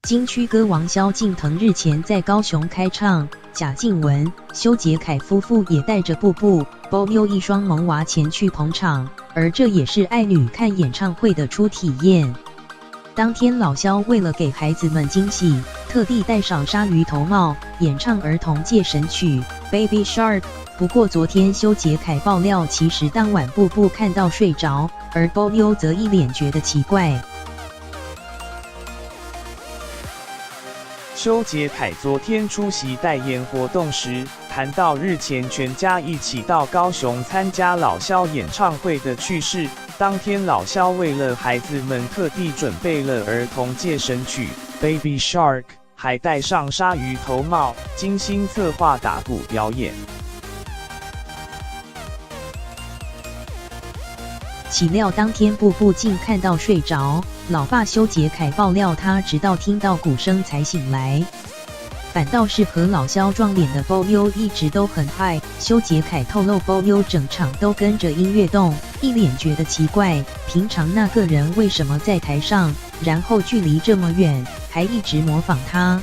金曲歌王萧敬腾日前在高雄开唱，贾静雯、修杰楷夫妇也带着布布、BoYo一双萌娃前去捧场，而这也是爱女看演唱会的初体验。当天老萧为了给孩子们惊喜，特地戴上鲨鱼头帽，演唱儿童界神曲《Baby Shark》。不过昨天修杰楷爆料，其实当晚布布看到睡着，而BoYo则一脸觉得奇怪。修杰楷昨天出席代言活动时，谈到日前全家一起到高雄参加老萧演唱会的趣事。当天老萧为了孩子们特地准备了儿童界神曲《Baby Shark》，还戴上鲨鱼头帽，精心策划打鼓表演。岂料当天布布竟看到睡着，老爸修杰楷爆料他直到听到鼓声才醒来。反倒是和老萧撞脸的BoYo一直都很嗨，修杰楷透露BoYo整场都跟着音乐动，一脸觉得奇怪，平常那个人为什么在台上，然后距离这么远，还一直模仿他。